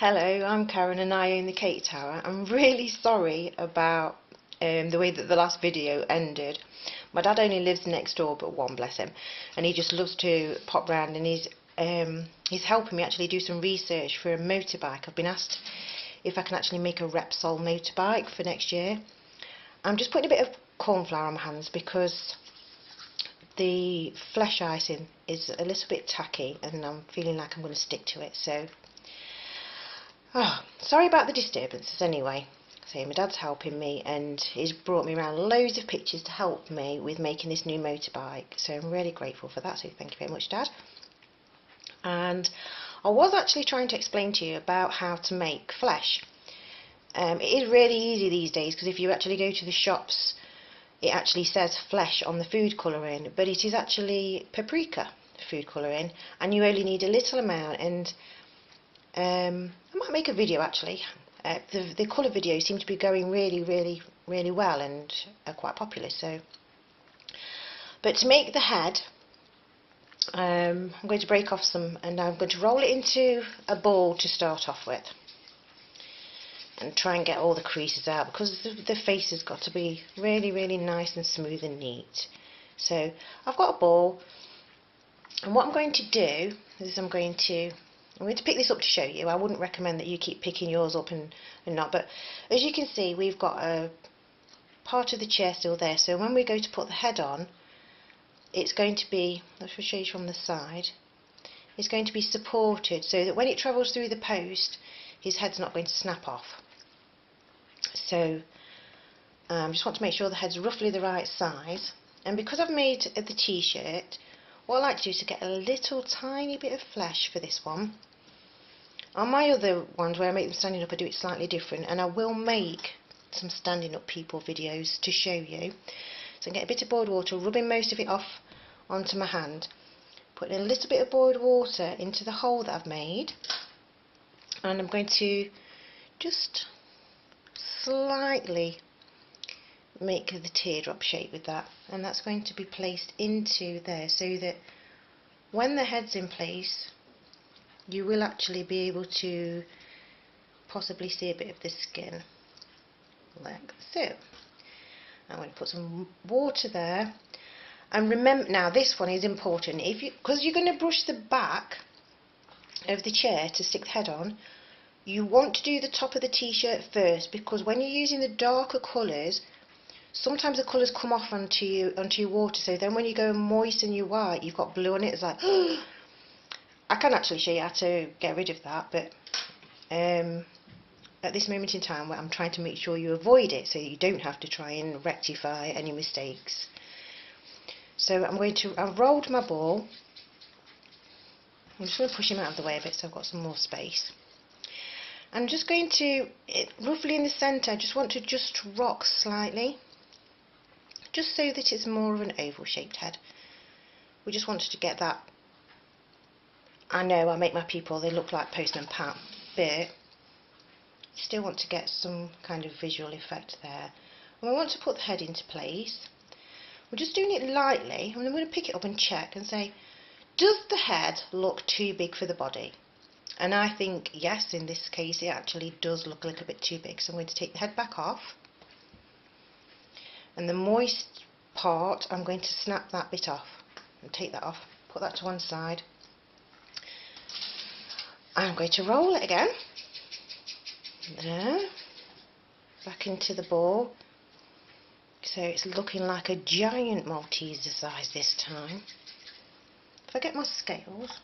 Hello, I'm Karen and I own the Cake Tower. I'm really sorry about the way that the last video ended. My dad only lives next door but one, bless him, and he just loves to pop round, and he's helping me actually do some research for a motorbike. I've been asked if I can actually make a Repsol motorbike for next year. I'm just putting a bit of corn flour on my hands because the flesh icing is a little bit tacky and I'm feeling like I'm going to stick to it, so sorry about the disturbances anyway. So my dad's helping me and he's brought me around loads of pictures to help me with making this new motorbike, so I'm really grateful for that, so thank you very much, Dad. And I was actually trying to explain to you about how to make flesh. It is really easy these days because if you actually go to the shops it actually says flesh on the food colouring, but it is actually paprika food colouring and you only need a little amount. And I might make a video actually. The colour videos seem to be going really well and are quite popular. So, but to make the head, I'm going to break off some and I'm going to roll it into a ball to start off with and try and get all the creases out because the face has got to be really nice and smooth and neat. So I've got a ball, and what I'm going to do is I'm going to pick this up to show you. I wouldn't recommend that you keep picking yours up and not, but as you can see we've got a part of the chair still there, so when we go to put the head on it's going to be, let's show you from the side, it's going to be supported so that when it travels through the post his head's not going to snap off. So just want to make sure the head's roughly the right size, and because I've made the t-shirt, what I like to do is to get a little tiny bit of flesh for this one. On my other ones where I make them standing up I do it slightly different, and I will make some standing up people videos to show you. So I get a bit of boiled water, rubbing most of it off onto my hand, putting a little bit of boiled water into the hole that I've made, and I'm going to just slightly make the teardrop shape with that, and that's going to be placed into there so that when the head's in place you will actually be able to possibly see a bit of the skin like so. I'm going to put some water there, and remember now this one is important, because you're going to brush the back of the chair to stick the head on. You want to do the top of the t-shirt first, because when you're using the darker colours sometimes the colours come off onto your water, so then when you go and moisten your white you've got blue on it. It's like I can actually show you how to get rid of that, but at this moment in time I'm trying to make sure you avoid it so you don't have to try and rectify any mistakes. So I've rolled my ball. I'm just going to push him out of the way a bit so I've got some more space. I'm just going to, roughly in the centre, I just want to just rock slightly, just so that it's more of an oval shaped head. We just wanted to get that. I know I make my people, they look like Postman Pat, but still want to get some kind of visual effect there. And we want to put the head into place. We're just doing it lightly, and I'm going to pick it up and check and say, does the head look too big for the body? And I think yes, in this case it actually does look a little bit too big, so I'm going to take the head back off, and the moist part I'm going to snap that bit off and take that off, put that to one side. I'm going to roll it again, there, back into the ball, so it's looking like a giant Malteser size this time. If I get my scales,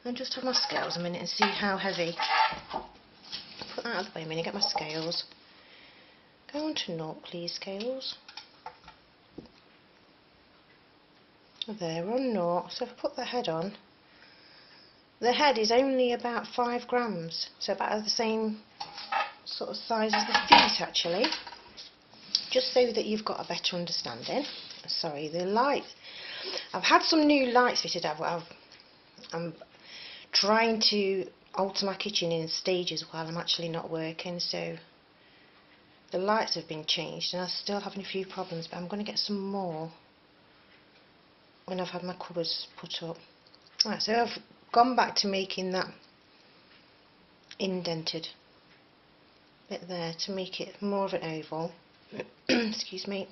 and just have my scales a minute and see how heavy. Put that out of the way a minute, get my scales. Go on to naught please, scales. There, we're on naught. So if I put the head on, the head is only about 5 grams, so about the same sort of size as the feet actually, just so that you've got a better understanding. Sorry, the light, I've had some new lights fitted. I'm trying to alter my kitchen in stages while I'm actually not working, so the lights have been changed and I'm still having a few problems, but I'm going to get some more when I've had my cupboards put up. Right, so I've gone back to making that indented bit there to make it more of an oval. Excuse me.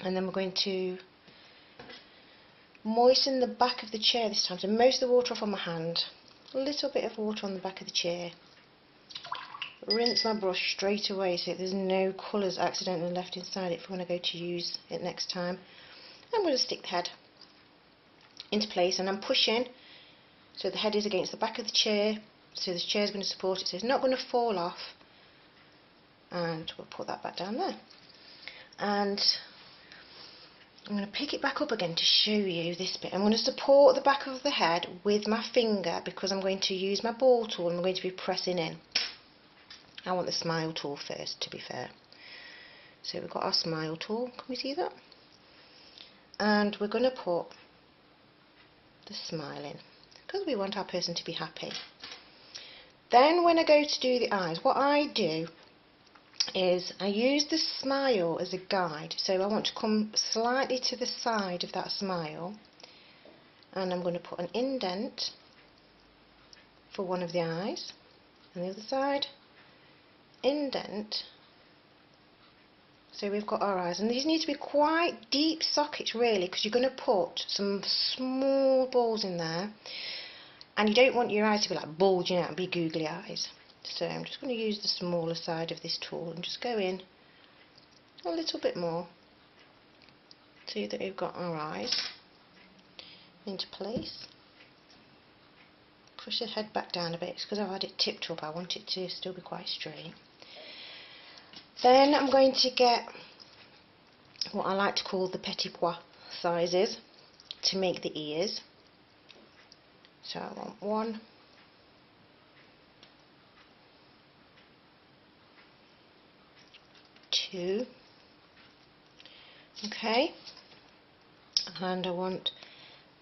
And then we're going to moisten the back of the chair this time, so most of the water off on my hand, a little bit of water on the back of the chair, rinse my brush straight away so there's no colours accidentally left inside it for when I go to use it next time. I'm going to stick the head into place, and I'm pushing so the head is against the back of the chair, so the chair is going to support it so it's not going to fall off, and we'll put that back down there. And I'm going to pick it back up again to show you this bit. I'm going to support the back of the head with my finger because I'm going to use my ball tool and I'm going to be pressing in. I want the smile tool first, to be fair. So we've got our smile tool, can we see that? And we're going to put the smile in because we want our person to be happy. Then when I go to do the eyes, what I do is I use the smile as a guide, so I want to come slightly to the side of that smile, and I'm going to put an indent for one of the eyes, and the other side, indent. So we've got our eyes, and these need to be quite deep sockets really, because you're going to put some small balls in there, and you don't want your eyes to be like bulging out and be googly eyes. So I'm just going to use the smaller side of this tool and just go in a little bit more so that we've got our eyes into place. Push the head back down a bit because I've had it tipped up. I want it to still be quite straight. Then I'm going to get what I like to call the petit pois sizes to make the ears. So I want 1, 2, okay, and I want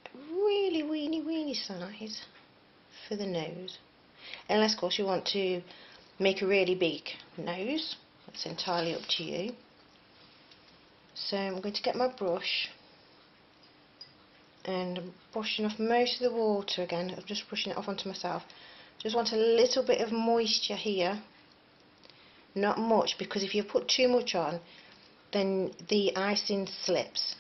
a really weeny size for the nose, unless of course you want to make a really big nose, that's entirely up to you. So I'm going to get my brush and I'm brushing off most of the water again. I'm just brushing it off onto myself. Just want a little bit of moisture here, not much, because if you put too much on then the icing slips,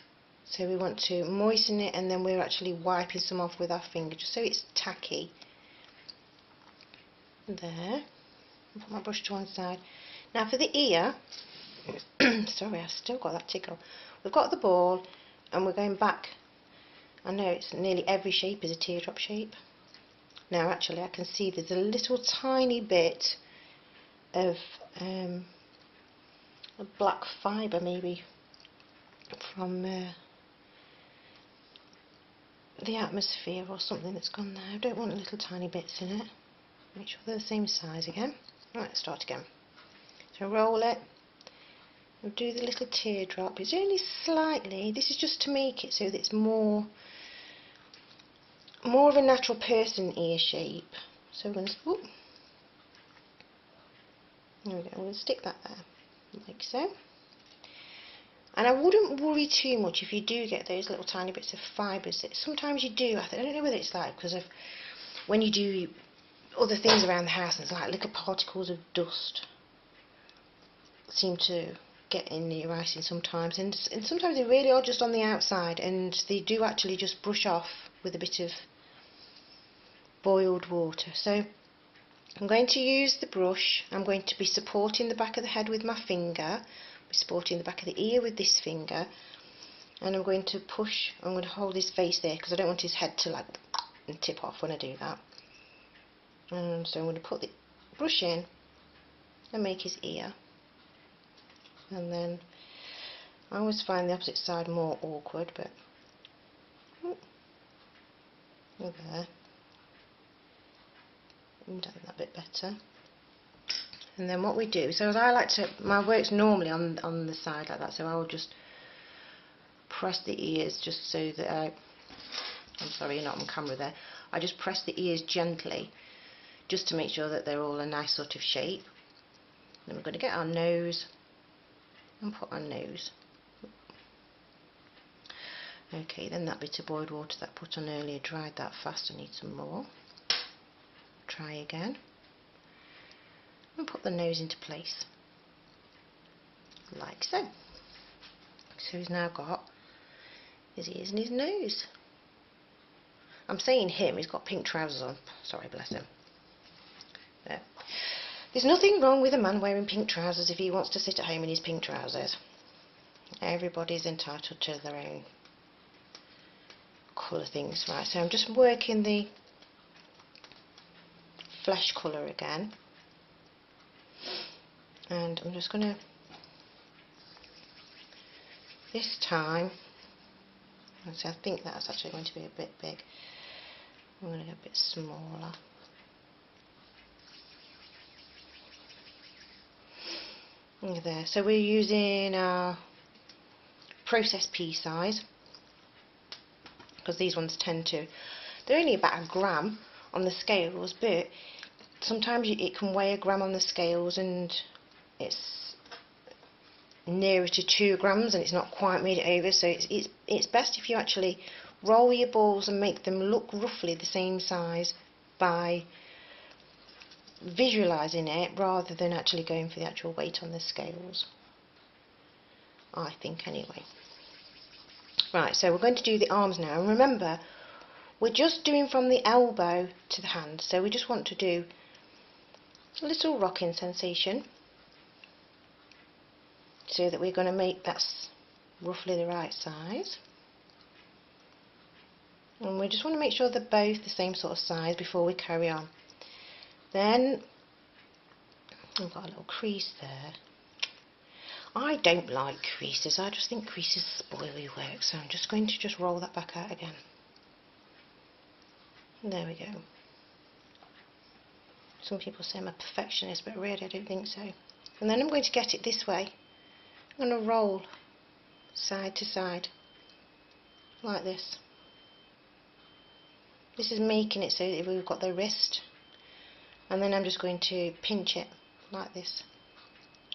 so we want to moisten it, and then we're actually wiping some off with our finger just so it's tacky. There, put my brush to one side. Now for the ear, sorry, I've still got that tickle. We've got the ball and we're going back. I know it's nearly every shape is a teardrop shape. Now actually I can see there's a little tiny bit of a black fibre maybe from the atmosphere or something that's gone there. I don't want little tiny bits in it. Make sure they're the same size again. Right, let's start again. So roll it. We'll do the little teardrop. It's only slightly. This is just to make it so that it's more of a natural person ear shape. So we're going to, ooh, there we go. I'm going to stick that there, like so. And I wouldn't worry too much if you do get those little tiny bits of fibres that sometimes you do. I don't know whether it's like because of when you do other things around the house, and it's like little particles of dust seem to get in your icing sometimes, and sometimes they really are just on the outside, and they do actually just brush off with a bit of boiled water. So I'm going to use the brush. I'm going to be supporting the back of the head with my finger, supporting the back of the ear with this finger, and I'm going to push. I'm going to hold his face there because I don't want his head to like and tip off when I do that. And so I'm going to put the brush in and make his ear, and then I always find the opposite side more awkward, but there, and done that bit better. And then what we do, so as I like to, my work's normally on the side like that, so I will just press the ears just so that I'm sorry you're not on camera there, I just press the ears gently just to make sure that they're all a nice sort of shape. Then we're going to get our nose and put our nose. Okay, then that bit of boiled water that I put on earlier dried that fast. I need some more. Try again. and put the nose into place, like so. So he's now got his ears and his nose. I'm saying him, he's got pink trousers on. Sorry, bless him. There. There's nothing wrong with a man wearing pink trousers if he wants to sit at home in his pink trousers. Everybody's entitled to their own colour things. Right, so I'm just working the flesh colour again. And I'm just going to, this time, so I think that's actually going to be a bit big. I'm going to go a bit smaller. There. So we're using our processed pea size, because these ones tend to, they're only about a gram on the scales, but sometimes it can weigh a gram on the scales and it's nearer to 2 grams and it's not quite made it over. So it's best if you actually roll your balls and make them look roughly the same size by visualising it rather than actually going for the actual weight on the scales, I think anyway. Right, so we're going to do the arms now, and remember we're just doing from the elbow to the hand, so we just want to do a little rocking sensation so that we're going to make that roughly the right size, and we just want to make sure they're both the same sort of size before we carry on. Then I've got a little crease there. I don't like creases, I just think creases spoil your work, so I'm just going to just roll that back out again. There we go. Some people say I'm a perfectionist, but really I don't think so. And then I'm going to get it this way. I'm going to roll side to side, like this. This is making it so that we've got the wrist. And then I'm just going to pinch it like this,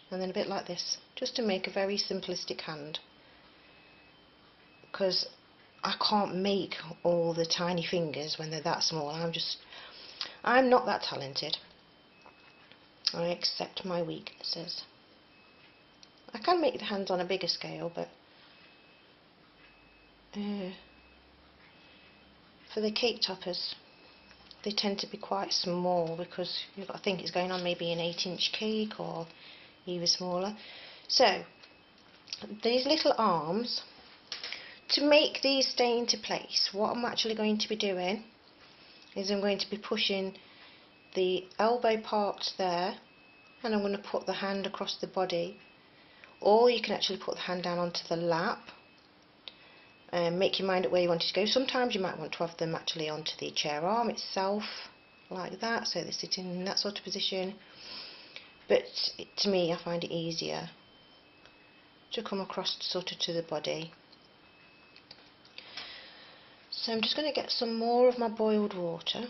and then a bit like this, just to make a very simplistic hand, because I can't make all the tiny fingers when they're that small. I'm not that talented. I accept my weaknesses. I can make the hands on a bigger scale, but for the cake toppers they tend to be quite small, because you've got to think it's going on maybe an 8-inch cake or even smaller. So these little arms, to make these stay into place, what I'm actually going to be doing is I'm going to be pushing the elbow part there, and I'm going to put the hand across the body, or you can actually put the hand down onto the lap. Make your mind up where you want it to go. Sometimes you might want to have them actually onto the chair arm itself, like that, so they sit in that sort of position. But to me, I find it easier to come across sort of to the body. So I'm just going to get some more of my boiled water,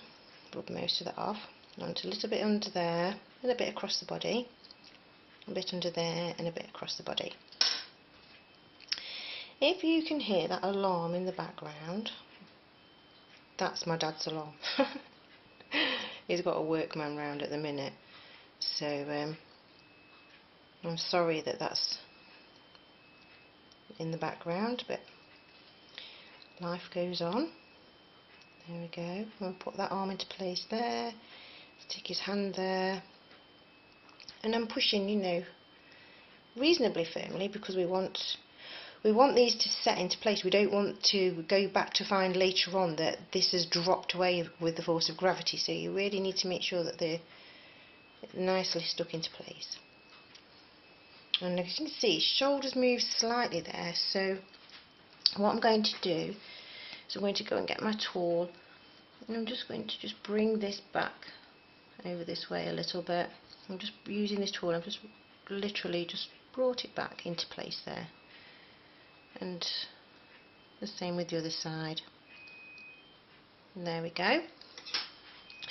rub most of that off, and a little bit under there, and a bit across the body, a bit under there, and a bit across the body. If you can hear that alarm in the background, that's my dad's alarm. He's got a workman round at the minute, so I'm sorry that that's in the background, but life goes on. There we go. We'll put that arm into place there, stick his hand there, and I'm pushing, you know, reasonably firmly, because we want these to set into place. We don't want to go back to find later on that this has dropped away with the force of gravity, so you really need to make sure that they're nicely stuck into place. And as you can see, shoulders move slightly there, so what I'm going to do is I'm going to go and get my tool, and I'm just going to bring this back over this way a little bit. I'm just using this tool, I've just literally just brought it back into place there. And the same with the other side. And there we go.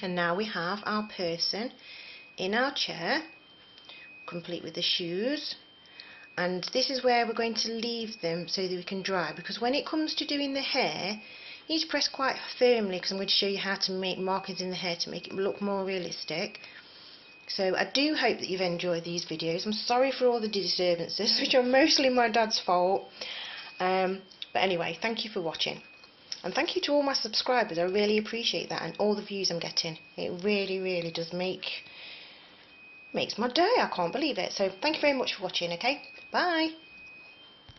And now we have our person in our chair, complete with the shoes. And this is where we're going to leave them so that we can dry, because when it comes to doing the hair, you need to press quite firmly, because I'm going to show you how to make markings in the hair to make it look more realistic. So I do hope that you've enjoyed these videos. I'm sorry for all the disturbances, which are mostly my dad's fault. But anyway, thank you for watching. And thank you to all my subscribers. I really appreciate that, and all the views I'm getting. It really, really does makes my day. I can't believe it. So thank you very much for watching, okay? Bye.